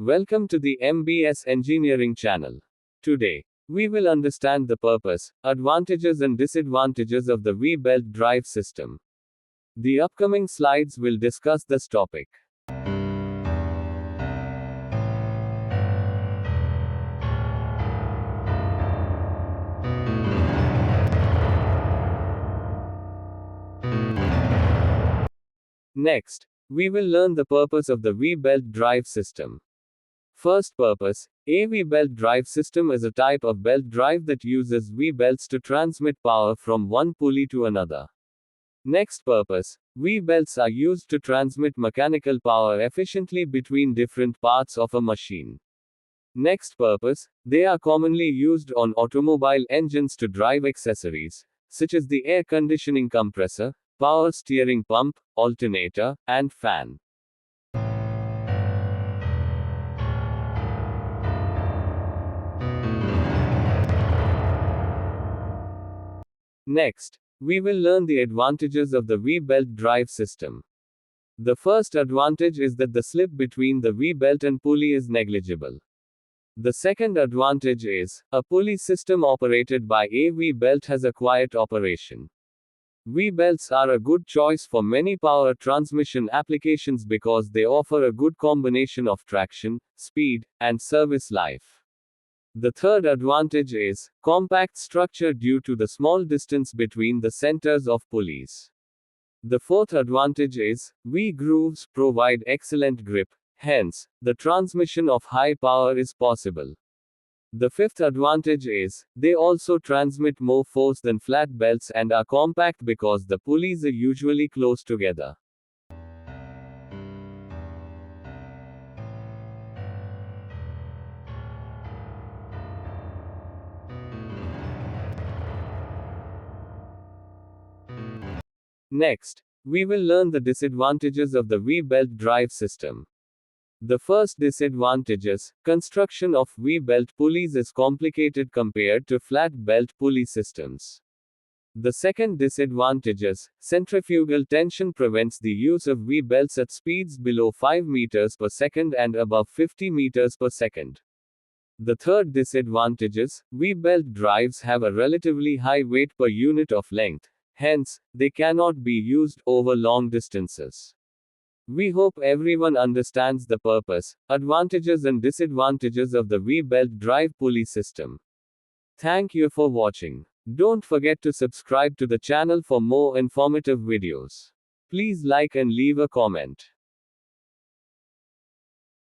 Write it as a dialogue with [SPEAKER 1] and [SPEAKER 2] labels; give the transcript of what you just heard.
[SPEAKER 1] Welcome to the MBS Engineering channel. Today, we will understand the purpose, advantages and disadvantages of the V-belt drive system. The upcoming slides will discuss this topic. Next, we will learn the purpose of the V-belt drive system. First purpose, a V-belt drive system is a type of belt drive that uses V-belts to transmit power from one pulley to another. Next purpose, V-belts are used to transmit mechanical power efficiently between different parts of a machine. Next purpose, they are commonly used on automobile engines to drive accessories, such as the air conditioning compressor, power steering pump, alternator, and fan. Next, we will learn the advantages of the V-belt drive system. The first advantage is that the slip between the V-belt and pulley is negligible. The second advantage is, a pulley system operated by a V-belt has a quiet operation. V-belts are a good choice for many power transmission applications because they offer a good combination of traction, speed, and service life. The third advantage is compact structure due to the small distance between the centers of pulleys. The fourth advantage is V-grooves provide excellent grip, hence, the transmission of high power is possible. The fifth advantage is they also transmit more force than flat belts and are compact because the pulleys are usually close together. Next, we will learn the disadvantages of the V-belt drive system. The first disadvantage is, construction of V-belt pulleys is complicated compared to flat belt pulley systems. The second disadvantage is, centrifugal tension prevents the use of V-belts at speeds below 5 meters per second and above 50 meters per second. The third disadvantage is, V-belt drives have a relatively high weight per unit of length, hence, they cannot be used over long distances. We hope everyone understands the purpose, advantages and disadvantages of the V-belt drive pulley system. Thank you for watching. Don't forget to subscribe to the channel for more informative videos. Please like and leave a comment.